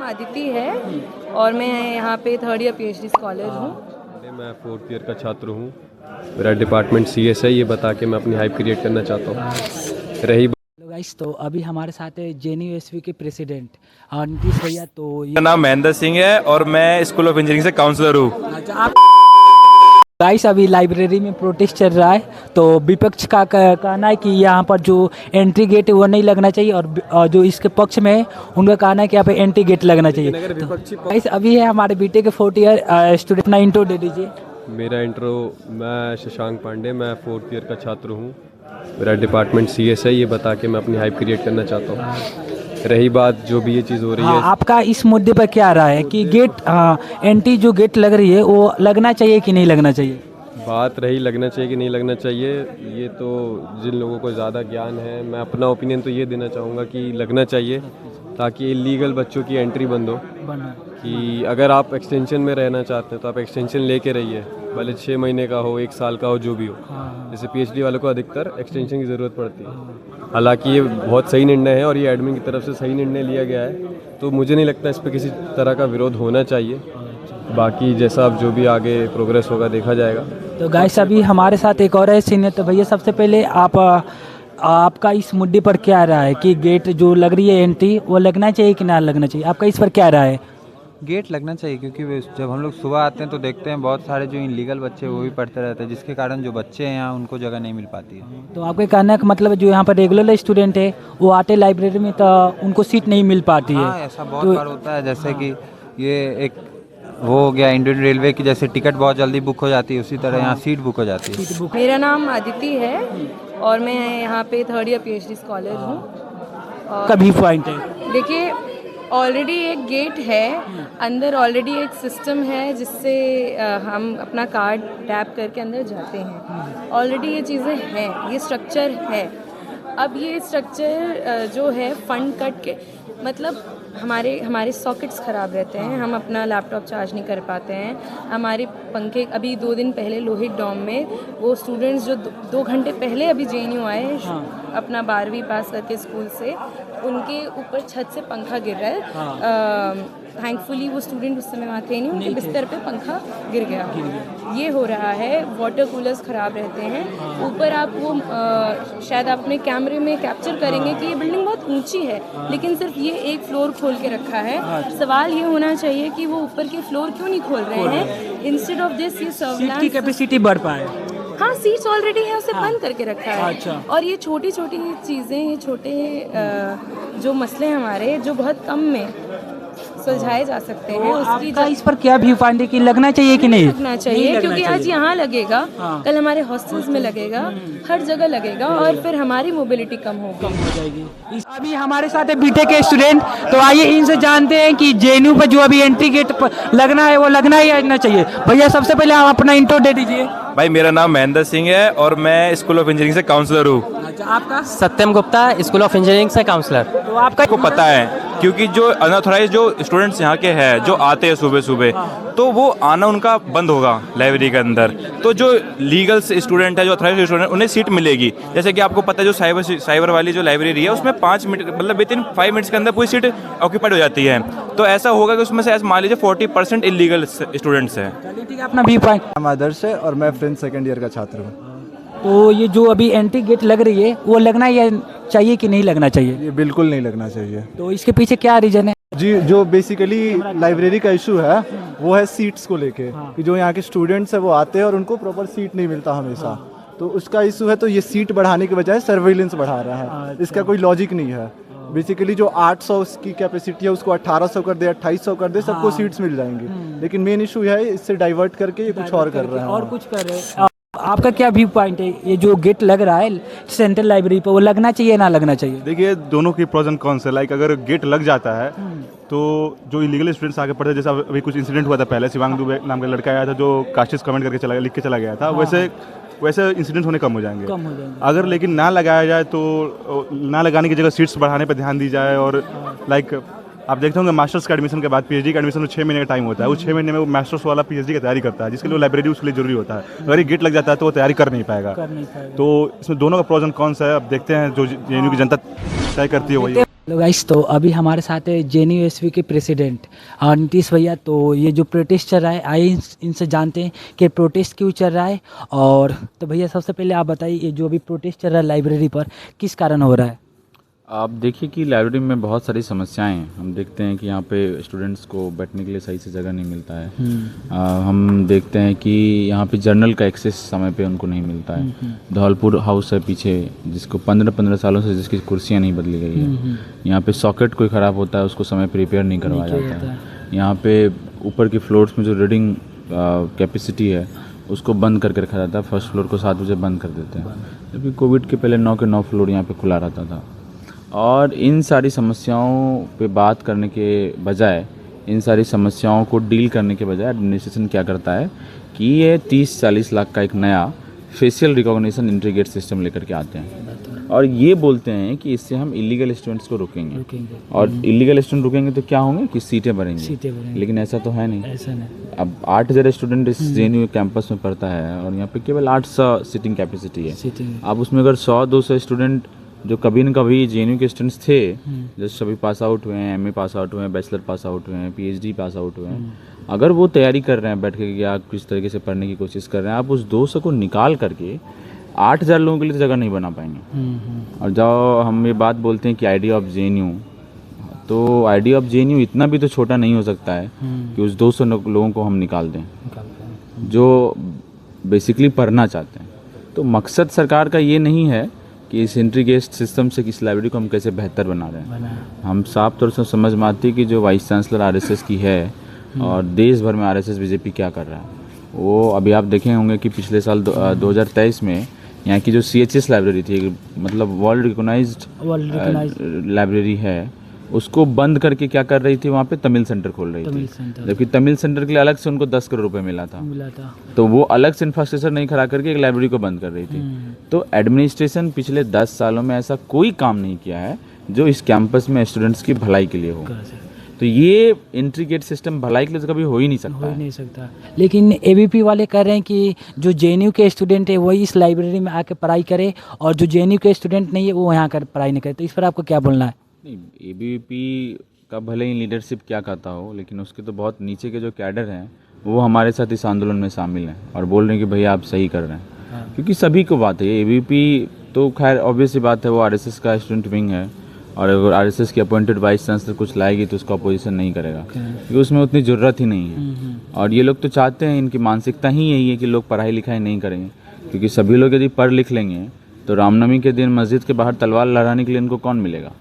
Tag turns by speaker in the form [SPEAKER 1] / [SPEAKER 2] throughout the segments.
[SPEAKER 1] अदिति है और मैं यहाँ पे थर्ड ईयर पीएचडी स्कॉलर हूँ।
[SPEAKER 2] मैं फोर्थ ईयर का छात्र हूँ। मेरा डिपार्टमेंट सीएस है। ये बता के मैं अपनी हाइप क्रिएट करना चाहता हूँ। रही
[SPEAKER 3] हेलो गाइस, तो अभी हमारे साथ है जेएनयूएसवी के प्रेसिडेंट नीतीश भैया। तो
[SPEAKER 4] मेरा नाम महेंद्र सिंह है और मैं स्कूल ऑफ इंजीनियरिंग से काउंसलर हूँ।
[SPEAKER 3] अच्छा, आप गाइस अभी लाइब्रेरी में प्रोटेस्ट चल रहा है, तो विपक्ष का कहना है कि यहाँ पर जो एंट्री गेट है वो नहीं लगना चाहिए और जो इसके पक्ष में है उनका कहना है कि यहाँ पे एंट्री गेट लगना चाहिए। गाइस अभी है हमारे बीटे के 4th ईयर स्टूडेंट, अपना इंट्रो दे दीजिए।
[SPEAKER 2] मेरा इंट्रो, मैं शशांक पांडे, मैं फोर्थ ईयर का छात्र हूँ। मेरा डिपार्टमेंट सीएस है। ये बता के मैं अपनी हाइप क्रिएट करना चाहता हूँ। रही बात जो भी ये चीज़ हो रही है,
[SPEAKER 3] आपका इस मुद्दे पर क्या राय है कि गेट एंट्री जो गेट लग रही है वो लगना चाहिए कि नहीं लगना चाहिए?
[SPEAKER 2] बात रही लगना चाहिए कि नहीं लगना चाहिए, ये तो जिन लोगों को ज़्यादा ज्ञान है। मैं अपना ओपिनियन तो ये देना चाहूँगा कि लगना चाहिए, ताकि इलीगल बच्चों की एंट्री बंद हो। कि अगर आप एक्सटेंशन में रहना चाहते हैं तो आप एक्सटेंशन लेके रहिए, भले 6 महीने का हो, 1 साल का हो, जो भी हो। जैसे पीएचडी वालों को अधिकतर एक्सटेंशन की ज़रूरत पड़ती है। हालांकि ये बहुत सही निर्णय है और ये एडमिन की तरफ से सही निर्णय लिया गया है, तो मुझे नहीं लगता इस पर किसी तरह का विरोध होना चाहिए। बाकी जैसा अब जो भी आगे प्रोग्रेस होगा देखा जाएगा।
[SPEAKER 3] तो गाइस अभी हमारे साथ एक और है सीनियर। तो भैया सबसे पहले आपका इस मुद्दे पर क्या राय है कि गेट जो लग रही है एंट्री वो लगना चाहिए कि ना लगना चाहिए? आपका इस पर क्या राय है?
[SPEAKER 5] गेट लगना चाहिए, क्योंकि जब हम लोग सुबह आते हैं तो देखते हैं बहुत सारे जो इनलीगल बच्चे हैं वो भी पढ़ते रहते हैं, जिसके कारण जो बच्चे हैं यहाँ उनको जगह नहीं मिल पाती है।
[SPEAKER 3] तो आपके कहने का मतलब जो यहाँ पर रेगुलर स्टूडेंट है वो आते लाइब्रेरी में तो उनको सीट नहीं मिल पाती है?
[SPEAKER 5] हाँ, ऐसा बहुत बार होता है। जैसे कि ये एक वो हो गया इंडियन रेलवे की, जैसे टिकट बहुत जल्दी बुक हो जाती है, उसी तरह यहाँ सीट बुक हो जाती है।
[SPEAKER 1] मेरा नाम अदिति है और मैं यहाँ पे थर्ड ईयर पीएचडी स्कॉलर हूँ।
[SPEAKER 3] कभी पॉइंट है,
[SPEAKER 1] देखिए ऑलरेडी एक गेट है, अंदर ऑलरेडी एक सिस्टम है जिससे हम अपना कार्ड टैप करके अंदर जाते हैं। ऑलरेडी ये चीज़ें हैं, ये स्ट्रक्चर है। अब ये स्ट्रक्चर जो है फंड कट के, मतलब हमारे सॉकेट्स ख़राब रहते हैं, हम अपना लैपटॉप चार्ज नहीं कर पाते हैं। हमारे पंखे, अभी 2 दिन पहले लोहित डॉम में वो स्टूडेंट्स जो 2 घंटे पहले अभी जेएनयू आए अपना 12वीं पास करके स्कूल से, उनके ऊपर छत से पंखा गिर रहा है। थैंकफुली वो स्टूडेंट उस समय वहाँ थे नहीं, उनके बिस्तर पे पंखा गिर गया। ये हो रहा है। वाटर कूलर्स ख़राब रहते हैं। ऊपर आप वो शायद आप अपने कैमरे में कैप्चर करेंगे कि ये बिल्डिंग बहुत ऊंची है, लेकिन सिर्फ ये एक फ्लोर खोल के रखा है। सवाल ये होना चाहिए कि वो ऊपर के फ्लोर क्यों नहीं खोल रहे हैं? इंस्टेड ऑफ दिस ये
[SPEAKER 3] सीट की कैपेसिटी बढ़ पाए।
[SPEAKER 1] हाँ, सीट्स ऑलरेडी है, उसे बंद करके रखा है।
[SPEAKER 3] अच्छा।
[SPEAKER 1] और ये छोटी छोटी चीज़ें, ये छोटे जो मसले हमारे जो बहुत कम में सुलझाए जा सकते हैं, उसकी
[SPEAKER 3] आपका इस पर क्या व्यू पॉइंट है कि लगना चाहिए कि नहीं
[SPEAKER 1] लगना चाहिए? क्योंकि आज यहाँ लगेगा, कल हमारे हॉस्टल्स में लगेगा, हर जगह लगेगा और फिर हमारी मोबिलिटी कम हो जाएगी।
[SPEAKER 3] अभी हमारे साथ है बीटे के स्टूडेंट, तो आइए इनसे जानते हैं कि जेएनयू पर जो अभी एंट्री गेट लगना है वो लगना है या लगना चाहिए। भैया सबसे पहले आप अपना इंट्रो दे दीजिए।
[SPEAKER 4] भाई मेरा नाम महेंद्र सिंह है और मैं स्कूल ऑफ इंजीनियरिंग से काउंसलर हूँ।
[SPEAKER 3] अच्छा, आपका?
[SPEAKER 6] सत्यम गुप्ता, स्कूल ऑफ इंजीनियरिंग से काउंसलर।
[SPEAKER 3] तो आपका
[SPEAKER 4] को पता है, क्योंकि जो अनऑथराइज जो स्टूडेंट्स यहाँ के हैं जो आते हैं सुबह सुबह, तो वो आना उनका बंद होगा लाइब्रेरी के अंदर। तो जो लीगल स्टूडेंट है, जो अथराइज स्टूडेंट, उन्हें सीट मिलेगी। जैसे कि आपको पता है जो साइबर वाली जो लाइब्रेरी है उसमें 5 मिनट, मतलब विद इन 5 मिनट्स के अंदर पूरी सीट ऑक्यूपाइड हो जाती है। तो ऐसा होगा कि उसमें से ऐसा मान लीजिए 40% इलीगल स्टूडेंट्स हैं।
[SPEAKER 3] ठीक है, अपना व्यू पॉइंट।
[SPEAKER 7] नाम आदर्श है और मैं फ्रेंच 2nd ईयर का छात्र हूँ।
[SPEAKER 3] तो ये जो अभी एंट्री गेट लग रही है वो लगना या चाहिए कि नहीं लगना चाहिए?
[SPEAKER 7] ये बिल्कुल नहीं लगना चाहिए।
[SPEAKER 3] तो इसके पीछे क्या रीजन है?
[SPEAKER 7] जी, जो बेसिकली लाइब्रेरी का इशू है वो है सीट्स को लेके, कि जो यहाँ के स्टूडेंट्स हैं वो आते हैं और उनको प्रॉपर सीट नहीं मिलता हमेशा। तो उसका इशू है, तो ये सीट बढ़ाने के बजाय सर्वेलेंस बढ़ा रहा है। इसका कोई लॉजिक नहीं है। बेसिकली जो 800 की कैपेसिटी है उसको 1800 कर दे, 2800 कर दे, सबको सीट्स मिल जाएंगी। लेकिन मेन इशू है इससे डाइवर्ट करके ये कुछ और कर रहे हैं
[SPEAKER 3] और कुछ कर रहे हैं। आपका क्या व्यू पॉइंट है? ये जो गेट लग रहा है सेंट्रल लाइब्रेरी पर, वो लगना चाहिए ना लगना चाहिए?
[SPEAKER 8] देखिए, दोनों की प्रोज एंड कॉन्स है। लाइक अगर गेट लग जाता है तो जो इलीगल स्टूडेंट्स आगे पढ़ते हैं, जैसा अभी कुछ इंसिडेंट हुआ था पहले, शिवांग दुबे नाम का लड़का आया था जो कास्टिस कमेंट करके लिख के चला गया था, वैसे इंसिडेंट होने कम हो जाएंगे। अगर लेकिन ना लगाया जाए तो ना लगाने की जगह सीट्स बढ़ाने पर ध्यान दी जाए। और लाइक आप देखते होंगे मास्टर्स के एडमिशन के बाद पीएचडी के एडमिशन में 6 महीने का टाइम होता है। उस 6 महीने में वो मास्टर्स वाला पीएचडी की तैयारी करता है, जिसके लिए लाइब्रेरी उसके लिए जरूरी होता है। अगर ये गेट लग जाता है तो वो तैयारी कर नहीं पाएगा। तो इसमें दोनों का प्रोज एंड कॉन्स है। अब देखते हैं जो जेएनयू की जनता तय करती है वही।
[SPEAKER 3] हेलो गाइस, तो अभी हमारे साथ है JNU के प्रेसिडेंट नीतीश भैया। तो ये जो प्रोटेस्ट चल रहा है, आइए इनसे जानते हैं कि प्रोटेस्ट क्यों चल रहा है। और तो भैया सबसे पहले आप बताइए, ये जो अभी प्रोटेस्ट चल रहा है लाइब्रेरी पर, किस कारण हो रहा है?
[SPEAKER 9] आप देखिए कि लाइब्रेरी में बहुत सारी समस्याएं हैं। हम देखते हैं कि यहाँ पे स्टूडेंट्स को बैठने के लिए सही से जगह नहीं मिलता है। हम देखते हैं कि यहाँ पे जर्नल का एक्सेस समय पे उनको नहीं मिलता है। धौलपुर हाउस है पीछे, जिसको 15 सालों से जिसकी कुर्सियाँ नहीं बदली गई है। यहाँ पे सॉकेट कोई ख़राब होता है, उसको समय पर रिपेयर नहीं करवाया जाता है। यहाँ पे ऊपर के फ्लोर्स में जो रीडिंग कैपेसिटी है उसको बंद करके रखा जाता है। फर्स्ट फ्लोर को 7 बजे बंद कर देते हैं, जबकि कोविड के पहले 9 के 9 फ्लोर यहाँ पे खुला रहता था। और इन सारी समस्याओं पे बात करने के बजाय, इन सारी समस्याओं को डील करने के बजाय एडमिनिस्ट्रेशन क्या करता है कि ये 30-40 लाख का एक नया facial recognition entry gate system लेकर के आते हैं और ये बोलते हैं कि इससे हम इलीगल स्टूडेंट्स को रोकेंगे। और इलीगल स्टूडेंट रुकेंगे तो क्या होंगे कि सीटें बढ़ेंगी। लेकिन ऐसा तो है नहीं। अब 8000 स्टूडेंट इस JNU कैंपस में पढ़ता है और यहाँ पे केवल 800 सीटिंग कैपेसिटी है। अब उसमें अगर 100-200 स्टूडेंट जो कभी न कभी JNU के स्टूडेंट्स थे, जैसे सभी पास आउट हुए हैं, MA पास आउट हुए हैं, बैचलर पास आउट हुए हैं, PhD पास आउट हुए हैं, अगर वो तैयारी कर रहे हैं बैठ के या किस तरीके से पढ़ने की कोशिश कर रहे हैं, आप उस 200 को निकाल करके 8000 लोगों के लिए तो जगह नहीं बना पाएंगे। और जब हम ये बात बोलते हैं कि आइडिया ऑफ JNU, तो आइडिया ऑफ JNU इतना भी तो छोटा नहीं हो सकता है कि उस 200 लोगों को हम निकाल दें जो बेसिकली पढ़ना चाहते हैं। तो मकसद सरकार का ये नहीं है कि इस एंट्री गेट सिस्टम से किस लाइब्रेरी को हम कैसे बेहतर बना रहे हैं। हम साफ तौर से समझ में आती है कि जो वाइस चांसलर RSS की है और देश भर में RSS BJP क्या कर रहा है। वो अभी आप देखे होंगे कि पिछले साल 2023 में यहाँ की जो CHS लाइब्रेरी थी, मतलब वर्ल्ड रिकॉग्नाइज्ड लाइब्रेरी है, उसको बंद करके क्या कर रही थी, वहाँ पे तमिल सेंटर खोल रही थी। जबकि तमिल सेंटर के लिए अलग से उनको 10 करोड़ रुपए मिला था। तो वो अलग से इंफ्रास्ट्रक्चर नहीं खड़ा करके एक लाइब्रेरी को बंद कर रही थी। तो एडमिनिस्ट्रेशन पिछले 10 सालों में ऐसा कोई काम नहीं किया है जो इस कैंपस में स्टूडेंट्स की भलाई के लिए हो। तो ये एंट्री गेट सिस्टम भलाई के लिए तो कभी हो ही नहीं सकता।
[SPEAKER 3] लेकिन ABP वाले कह रहे हैं कि जो JNU के स्टूडेंट है वही इस लाइब्रेरी में आके पढ़ाई करे और जो JNU के स्टूडेंट नहीं है वो यहाँ कर पढ़ाई नहीं करे। तो इस पर आपको क्या बोलना है?
[SPEAKER 9] नहीं, ABP का भले ही लीडरशिप क्या कहता हो, लेकिन उसके तो बहुत नीचे के जो कैडर हैं वो हमारे साथ इस आंदोलन में शामिल हैं और बोल रहे हैं कि भैया आप सही कर रहे हैं। क्योंकि सभी को बात है, ABP तो खैर ऑब्वियस सी बात है, वो RSS का स्टूडेंट विंग है और अगर RSS की अपॉइंटेड वाइस चांसलर कुछ लाएगी तो उसका अपोजिशन नहीं करेगा क्योंकि उसमें उतनी ज़रूरत ही नहीं है। और ये लोग तो चाहते हैं, इनकी मानसिकता ही यही है कि लोग पढ़ाई लिखाई नहीं करेंगे, क्योंकि सभी लोग यदि पढ़ लिख लेंगे तो रामनवमी के दिन मस्जिद के बाहर तलवार लहराने के लिए इनको कौन मिलेगा।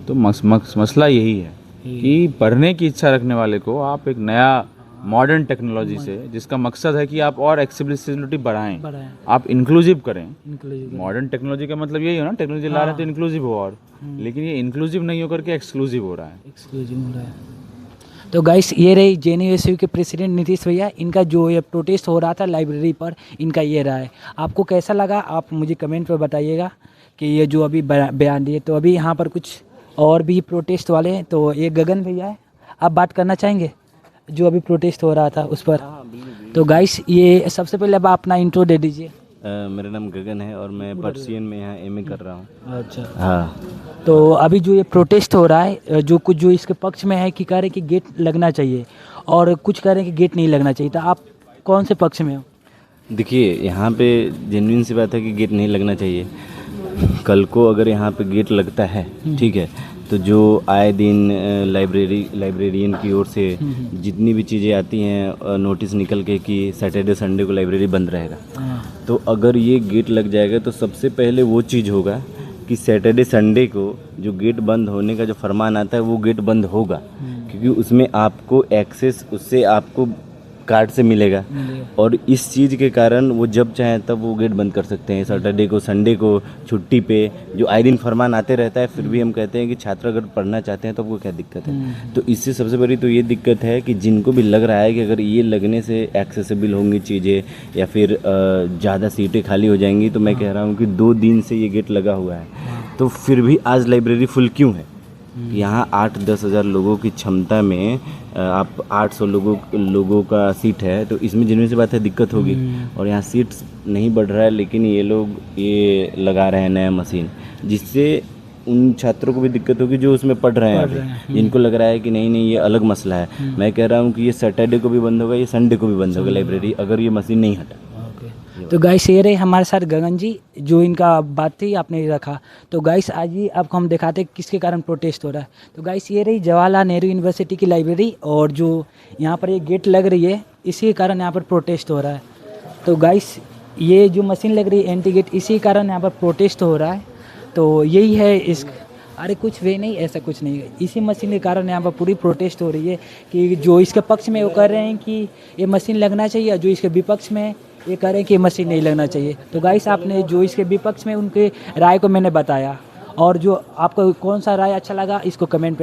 [SPEAKER 9] तो मसला यही है कि पढ़ने की इच्छा रखने वाले को आप एक नया मॉडर्न टेक्नोलॉजी से, जिसका मकसद है कि आप और एक्सेसिबिलिटी बढ़ाएं, आप इंक्लूसिव करें। मॉडर्न टेक्नोलॉजी का मतलब यही हो ना, टेक्नोलॉजी ला रहे तो इंक्लूसिव हो, और लेकिन ये इंक्लूसिव नहीं होकर के एक्सक्लूसिव हो रहा है।
[SPEAKER 3] तो गाइस, ये रही JNU के प्रेसिडेंट नीतीश भैया। इनका जो ये प्रोटेस्ट हो रहा था लाइब्रेरी पर, इनका ये रहा है। आपको कैसा लगा आप मुझे कमेंट पर बताइएगा कि ये जो अभी बयान दिए। तो अभी यहाँ पर कुछ और भी प्रोटेस्ट वाले हैं, तो ये गगन भैया है, आप बात करना चाहेंगे जो अभी प्रोटेस्ट हो रहा था उस पर? तो गाइस, ये सबसे पहले अब आप अपना इंट्रो दे दीजिए।
[SPEAKER 10] मेरा नाम गगन है और मैं पर्सियन में यहाँ MA कर रहा हूँ।
[SPEAKER 3] अच्छा,
[SPEAKER 10] हाँ।
[SPEAKER 3] तो अभी जो ये प्रोटेस्ट हो रहा है, जो कुछ जो इसके पक्ष में है कि कह रहे हैं कि गेट लगना चाहिए और कुछ कह रहे हैं कि गेट नहीं लगना चाहिए, तो आप कौन से पक्ष में हो?
[SPEAKER 10] देखिए, यहाँ पे जेन्युइन सी बात है कि गेट नहीं लगना चाहिए। कल को अगर यहाँ पे गेट लगता है, ठीक है, तो जो आए दिन लाइब्रेरियन की ओर से जितनी भी चीज़ें आती हैं, नोटिस निकल के कि सैटरडे संडे को लाइब्रेरी बंद रहेगा, तो अगर ये गेट लग जाएगा तो सबसे पहले वो चीज़ होगा कि सैटरडे संडे को जो गेट बंद होने का जो फरमान आता है वो गेट बंद होगा, क्योंकि उसमें आपको एक्सेस उससे आपको कार्ड से मिलेगा और इस चीज़ के कारण वो जब चाहें तब वो गेट बंद कर सकते हैं। सैटरडे को, संडे को, छुट्टी पे जो आए दिन फरमान आते रहता है, फिर भी हम कहते हैं कि छात्र अगर पढ़ना चाहते हैं तो वो क्या दिक्कत है। तो इससे सबसे बड़ी तो ये दिक्कत है कि जिनको भी लग रहा है कि अगर ये लगने से एक्सेसिबल होंगी चीज़ें या फिर ज़्यादा सीटें खाली हो जाएंगी, तो मैं कह रहा हूँ कि 2 दिन से ये गेट लगा हुआ है, तो फिर भी आज लाइब्रेरी फुल क्यों है? यहाँ 8-10 हज़ार लोगों की क्षमता में आप 800 लोगों का सीट है, तो इसमें जिनमें से बात है दिक्कत होगी। और यहाँ सीट्स नहीं बढ़ रहा है, लेकिन ये लोग ये लगा रहे हैं नया मशीन, जिससे उन छात्रों को भी दिक्कत होगी जो उसमें पढ़ रहे हैं अभी, जिनको लग रहा है कि नहीं नहीं ये अलग मसला है। मैं कह रहा हूँ कि ये सैटरडे को भी बंद होगा, ये संडे को भी बंद होगा लाइब्रेरी, अगर ये मशीन नहीं हटा।
[SPEAKER 3] तो गाइस ये रहे हमारे साथ गगन जी, जो इनका बात थी आपने रखा। तो गाइस आज ही आपको हम दिखाते हैं किसके कारण प्रोटेस्ट हो रहा है। तो गाइस ये रही जवाहरलाल नेहरू यूनिवर्सिटी की लाइब्रेरी, और जो यहाँ पर ये गेट लग रही है इसी के कारण यहाँ पर प्रोटेस्ट हो रहा है। तो गाइस ये जो मशीन लग रही है एंटी गेट, इसी कारण यहाँ पर प्रोटेस्ट हो रहा है। तो यही है इस, अरे कुछ वे नहीं, ऐसा कुछ नहीं है, इसी मशीन के कारण यहाँ पर पूरी प्रोटेस्ट हो रही है कि जो इसके पक्ष में वो कह रहे हैं कि ये मशीन लगना चाहिए, और जो इसके विपक्ष में ये कह रहे हैं कि ये मशीन नहीं लगना चाहिए। तो गाइस आपने जो इसके विपक्ष में उनके राय को मैंने बताया, और जो आपको कौन सा राय अच्छा लगा इसको कमेंट पे